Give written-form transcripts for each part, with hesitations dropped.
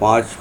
5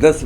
10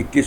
21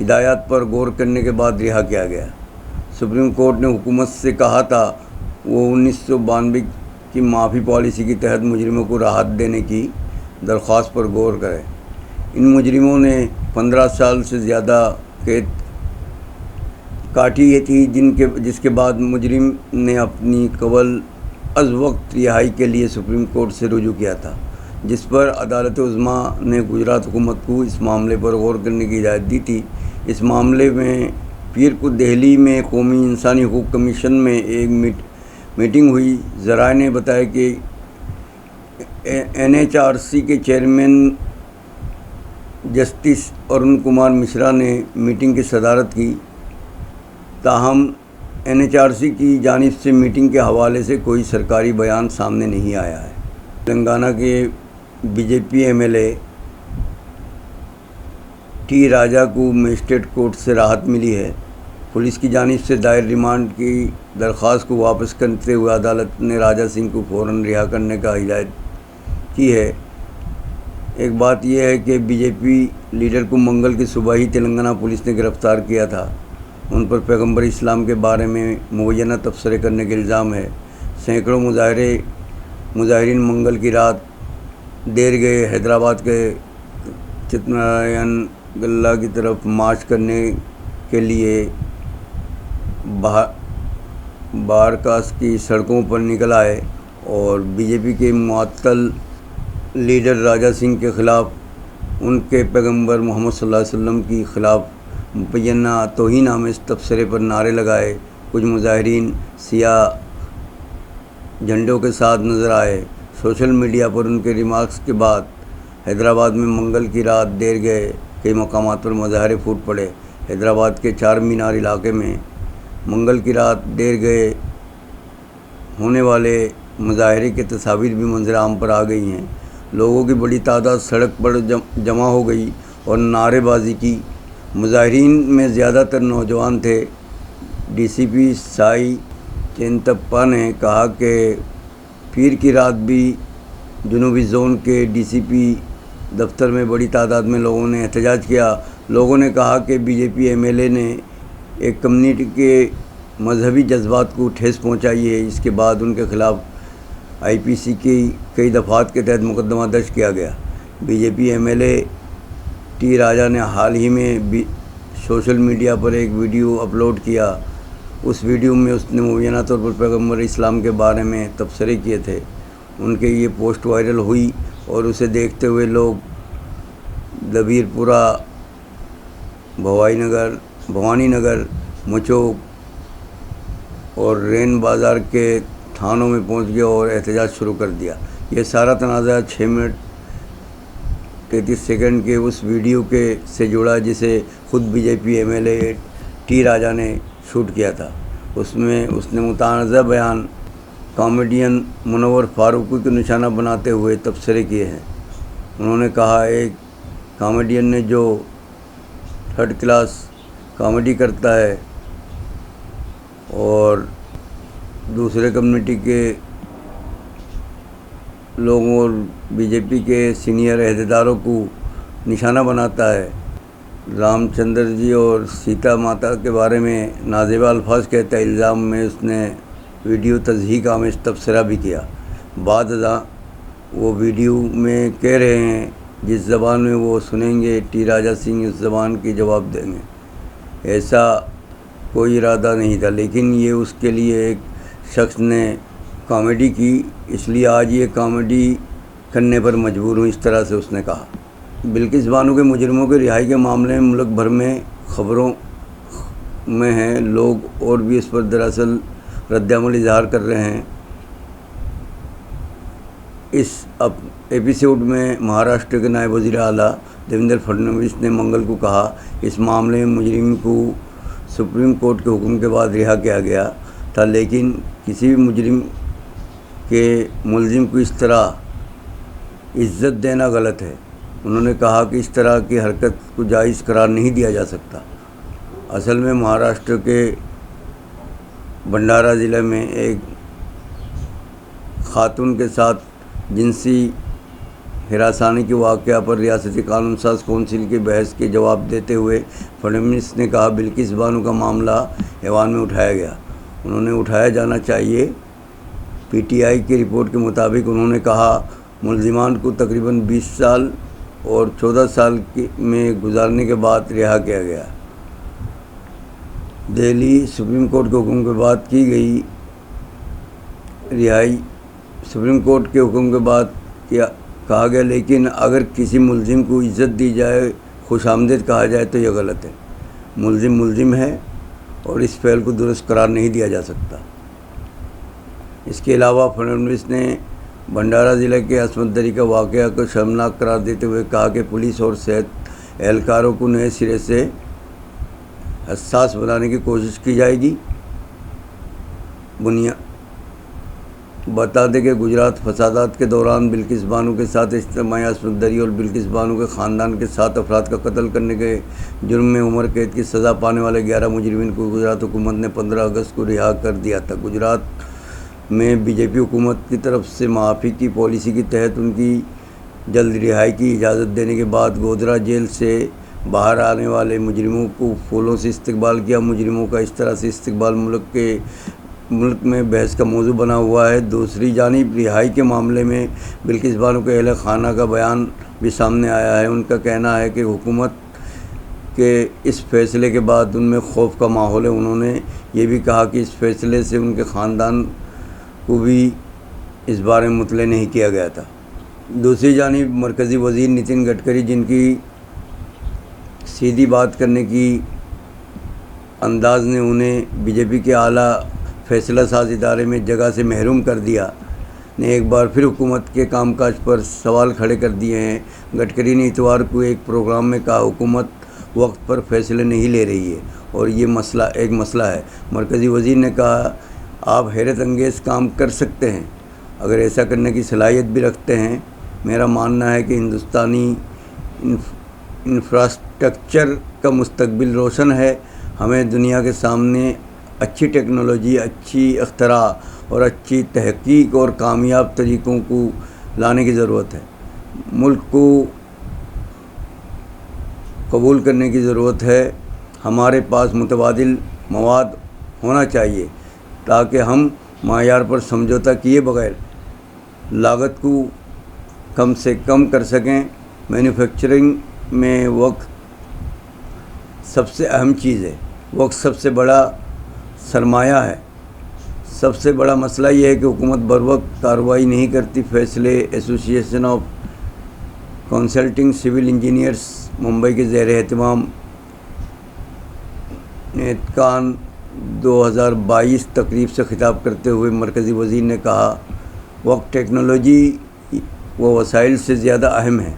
ہدایات پر غور کرنے کے بعد رہا کیا گیا۔ سپریم کورٹ نے حکومت سے کہا تھا وہ 1992 کی معافی پالیسی کے تحت مجرموں کو راحت دینے کی درخواست پر غور کرے۔ ان مجرموں نے 15 سال سے زیادہ قید کاٹی تھی، جس کے بعد مجرم نے اپنی قبل از وقت رہائی کے لیے سپریم کورٹ سے رجوع کیا تھا، جس پر عدالت عظمیٰ نے گجرات حکومت کو اس معاملے پر غور کرنے کی ہدایت دی تھی۔ اس معاملے میں پیر کو دہلی میں قومی انسانی حقوق کمیشن میں ایک میٹنگ ہوئی۔ ذرائع نے بتایا کہ NHRC کے چیئرمین جسٹس ارون کمار مشرا نے میٹنگ کی صدارت کی، تاہم NHRC کی جانب سے میٹنگ کے حوالے سے کوئی سرکاری بیان سامنے نہیں آیا ہے۔ تلنگانہ کے BJP MLA ٹی راجا کو مجسٹریٹ کورٹ سے راحت ملی ہے۔ پولیس کی جانب سے دائر ریمانڈ کی درخواست کو واپس کرتے ہوئے عدالت نے راجا سنگھ کو فوراً رہا کرنے کا ہدایت کی ہے۔ ایک بات یہ ہے کہ BJP لیڈر کو منگل کی صبح ہی تلنگانہ پولیس نے گرفتار کیا تھا۔ ان پر پیغمبر اسلام کے بارے میں مبینہ تبصرے کرنے کے الزام ہے۔ سینکڑوں مظاہرین منگل کی رات دیر گئے حیدرآباد کے چتنارائن گلہ کی طرف مارچ کرنے کے لیے بارکاس کی سڑکوں پر نکل آئے اور BJP کے معطل لیڈر راجا سنگھ کے خلاف، ان کے پیغمبر محمد صلی اللہ علیہ وسلم کی خلاف مبینہ توہین آمیز تبصرے پر نعرے لگائے۔ کچھ مظاہرین سیاہ جھنڈوں کے ساتھ نظر آئے۔ سوشل میڈیا پر ان کے ریمارکس کے بعد حیدرآباد میں منگل کی رات دیر گئے کئی مقامات پر مظاہرے پھوٹ پڑے۔ حیدرآباد کے چار مینار علاقے میں منگل کی رات دیر گئے ہونے والے مظاہرے کی تصاویر بھی منظر عام پر آ گئی ہیں۔ لوگوں کی بڑی تعداد سڑک پر جمع ہو گئی اور نعرے بازی کی۔ مظاہرین میں زیادہ تر نوجوان تھے۔ DCP سائی چینتپا نے کہا کہ پیر کی رات بھی جنوبی زون کے DCP دفتر میں بڑی تعداد میں لوگوں نے احتجاج کیا۔ لوگوں نے کہا کہ BJP MLA نے ایک کمیونٹی کے مذہبی جذبات کو ٹھیس پہنچائی ہے۔ اس کے بعد ان کے خلاف IPC کی کئی دفعات کے تحت مقدمہ درج کیا گیا۔ BJP MLA ٹی راجا نے حال ہی میں سوشل میڈیا پر ایک ویڈیو اپلوڈ کیا۔ اس ویڈیو میں اس نے مبینہ طور پر پیغمبر اسلام کے بارے میں تبصرے کیے تھے۔ ان کے یہ پوسٹ وائرل ہوئی اور اسے دیکھتے ہوئے لوگ دبیر پورہ، بھوانی نگر، مچوک اور رین بازار کے تھانوں میں پہنچ گیا اور احتجاج شروع کر دیا۔ یہ سارا تنازع 6 منٹ 33 سیکنڈ کے اس ویڈیو سے جڑا جسے خود BJP MLA ٹی راجا نے شوٹ کیا تھا۔ اس میں اس نے متنازع بیان کامیڈین منور فاروقی کو نشانہ بناتے ہوئے تبصرے کیے ہیں۔ انہوں نے کہا ایک کامیڈین نے جو 3rd کلاس کامیڈی کرتا ہے اور دوسرے کمیونٹی کے لوگوں اور BJP کے سینئر عہدیداروں کو نشانہ بناتا ہے، رام چندر جی اور سیتا ماتا کے بارے میں نازیبا الفاظ کہتا ہے، الزام میں اس نے ویڈیو تضحیک آمیز تبصرہ بھی کیا۔ بعد ازاں وہ ویڈیو میں کہہ رہے ہیں جس زبان میں وہ سنیں گے ٹی راجا سنگھ اس زبان کی جواب دیں گے۔ ایسا کوئی ارادہ نہیں تھا، لیکن یہ اس کے لیے ایک شخص نے کامیڈی کی، اس لیے آج یہ کامیڈی کرنے پر مجبور ہوں، اس طرح سے اس نے کہا۔ بلقیس بانو کے مجرموں کے رہائی کے معاملے میں ملک بھر میں خبروں میں ہیں۔ لوگ اور بھی اس پر دراصل رد عمل اظہار کر رہے ہیں۔ اس ایپیسوڈ میں مہاراشٹر کے نائب وزیر اعلیٰ دیویندر فڈنویس نے منگل کو کہا اس معاملے میں مجرم کو سپریم کورٹ کے حکم کے بعد رہا کیا گیا تھا، لیکن کسی بھی مجرم کے ملزم کو اس طرح عزت دینا غلط ہے۔ انہوں نے کہا کہ اس طرح کی حرکت کو جائز قرار نہیں دیا جا سکتا۔ اصل میں مہاراشٹر کے بھنڈارا ضلع میں ایک خاتون کے ساتھ جنسی ہراسانی کے واقعہ پر ریاستی قانون ساز کونسل کے بحث کے جواب دیتے ہوئے فڈنویس نے کہا بلقیس بانو کا معاملہ ایوان میں اٹھایا گیا، انہوں نے اٹھایا جانا چاہیے۔ پی ٹی آئی کی رپورٹ کے مطابق انہوں نے کہا ملزمان کو تقریباً 20 سال اور 14 سال میں گزارنے کے بعد رہا کیا گیا۔ دہلی سپریم کورٹ کے حکم کے بعد کی گئی رہائی، سپریم کورٹ کے حکم کے بعد کہا گیا، لیکن اگر کسی ملزم کو عزت دی جائے، خوش آمدید کہا جائے تو یہ غلط ہے۔ ملزم ملزم ہے اور اس فعل کو درست قرار نہیں دیا جا سکتا۔ اس کے علاوہ فڈنویس نے بھنڈارا ضلع کے عصمت دری کا واقعہ کو شرمناک قرار دیتے ہوئے کہا کہ پولیس اور صحت اہلکاروں کو نئے سرے سے حساس بنانے کی کوشش کی جائے گی۔ بتا دیں کہ گجرات فسادات کے دوران بلقیس بانو کے ساتھ اجتماعی عصمت دری اور بلقیس بانو کے خاندان کے 7 افراد کا قتل کرنے کے جرم میں عمر قید کی سزا پانے والے 11 مجرمین کو گجرات حکومت نے 15 اگست کو رہا کر دیا تھا۔ گجرات میں بی جے پی حکومت کی طرف سے معافی کی پالیسی کے تحت ان کی جلد رہائی کی اجازت دینے کے بعد گودرا جیل سے باہر آنے والے مجرموں کو پھولوں سے استقبال کیا۔ مجرموں کا اس طرح سے استقبال ملک میں بحث کا موضوع بنا ہوا ہے۔ دوسری جانب رہائی کے معاملے میں بلقیس بانو کے اہل خانہ کا بیان بھی سامنے آیا ہے۔ ان کا کہنا ہے کہ حکومت کے اس فیصلے کے بعد ان میں خوف کا ماحول ہے۔ انہوں نے یہ بھی کہا کہ اس فیصلے سے ان کے خاندان کو بھی اس بارے میں مطلع نہیں کیا گیا تھا۔ دوسری جانب مرکزی وزیر نتن گڈکری، جن کی سیدھی بات کرنے کی انداز نے انہیں بی جے پی کے اعلیٰ فیصلہ ساز ادارے میں جگہ سے محروم کر دیا، نے ایک بار پھر حکومت کے کام کاج پر سوال کھڑے کر دیے ہیں۔ گڈکری نے اتوار کو ایک پروگرام میں کہا حکومت وقت پر فیصلے نہیں لے رہی ہے اور یہ ایک مسئلہ ہے۔ مرکزی وزیر نے کہا آپ حیرت انگیز کام کر سکتے ہیں اگر ایسا کرنے کی صلاحیت بھی رکھتے ہیں۔ میرا ماننا ہے کہ ہندوستانی انفراسٹرکچر کا مستقبل روشن ہے۔ ہمیں دنیا کے سامنے اچھی ٹیکنالوجی، اچھی اختراع اور اچھی تحقیق اور کامیاب طریقوں کو لانے کی ضرورت ہے۔ ملک کو قبول کرنے کی ضرورت ہے۔ ہمارے پاس متبادل مواد ہونا چاہیے تاکہ ہم معیار پر سمجھوتہ کیے بغیر لاگت کو کم سے کم کر سکیں۔ مینوفیکچرنگ میں وقت سب سے اہم چیز ہے۔ وقت سب سے بڑا سرمایہ ہے۔ سب سے بڑا مسئلہ یہ ہے کہ حکومت بروقت کارروائی نہیں کرتی۔ فیصلے ایسوسی ایشن of consulting civil engineers Mumbai کے زیر اہتمام نیتکان 2022 تقریب سے خطاب کرتے ہوئے مرکزی وزیر نے کہا وقت ٹیکنالوجی و وسائل سے زیادہ اہم ہے۔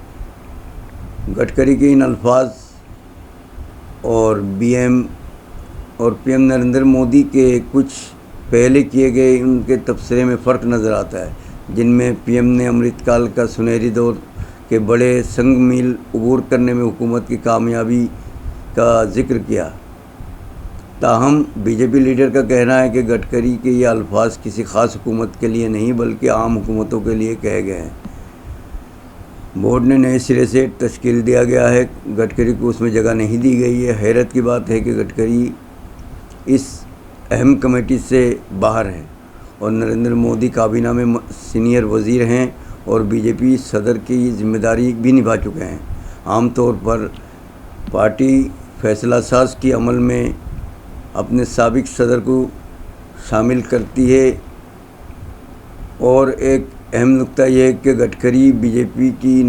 گڈکری کے ان الفاظ اور پی ایم نریندر مودی کے کچھ پہلے کیے گئے ان کے تبصرے میں فرق نظر آتا ہے، جن میں پی ایم نے امرت کال کا سنہری دور کے بڑے سنگ میل عبور کرنے میں حکومت کی کامیابی کا ذکر کیا۔ تاہم بی جے پی لیڈر کا کہنا ہے کہ گڈکری کے یہ الفاظ کسی خاص حکومت کے لیے نہیں بلکہ عام حکومتوں کے لیے کہے گئے ہیں۔ بورڈ نے نئے سرے سے تشکیل دیا گیا ہے، گڈکری کو اس میں جگہ نہیں دی گئی ہے۔ حیرت کی بات ہے کہ گڈکری اس اہم کمیٹی سے باہر ہیں اور نریندر مودی کابینہ میں سینئر وزیر ہیں اور بی جے پی صدر کی ذمہ داری بھی نبھا چکے ہیں۔ عام طور پر پارٹی فیصلہ ساز کی عمل میں اپنے سابق صدر کو شامل کرتی ہے اور ایک اہم نقطہ یہ ہے کہ گڈکری بی جے پی کی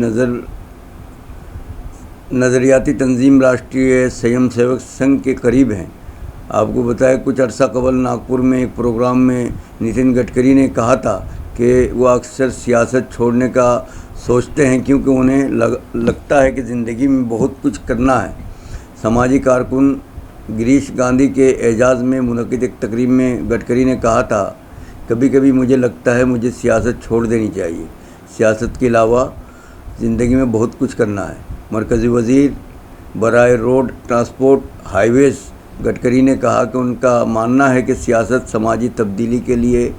نظریاتی تنظیم راشٹریہ سیم سیوک سنگھ کے قریب ہیں۔ آپ کو بتائیں کچھ عرصہ قبل ناگپور میں ایک پروگرام میں نتن گڈکری نے کہا تھا کہ وہ اکثر سیاست چھوڑنے کا سوچتے ہیں کیونکہ انہیں لگتا ہے کہ زندگی میں بہت کچھ کرنا ہے۔ سماجی کارکن گریش گاندھی کے اعزاز میں منعقد ایک تقریب میں گڈکری نے کہا تھا کبھی کبھی مجھے لگتا ہے مجھے سیاست چھوڑ دینی چاہیے، سیاست کے علاوہ زندگی میں بہت کچھ کرنا ہے۔ مرکزی وزیر برائے روڈ ٹرانسپورٹ ہائی ویز گڈکری نے کہا کہ ان کا ماننا ہے کہ سیاست سماجی تبدیلی کے لیے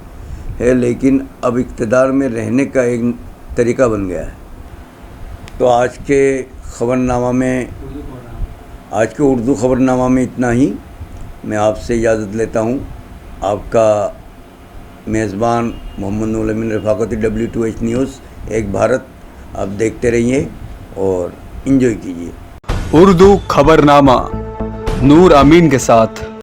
ہے لیکن اب اقتدار میں رہنے کا ایک طریقہ بن گیا ہے۔ تو آج کے خبرنامہ میں آج کے اردو خبرنامہ میں اتنا ہی. میں آپ سے اجازت لیتا ہوں. آپ کا میزبان محمد نور امین رفاقتی W2H نیوز ایک بھارت. آپ دیکھتے رہیے اور انجوائے کیجیے. اردو خبرنامہ نور امین کے ساتھ.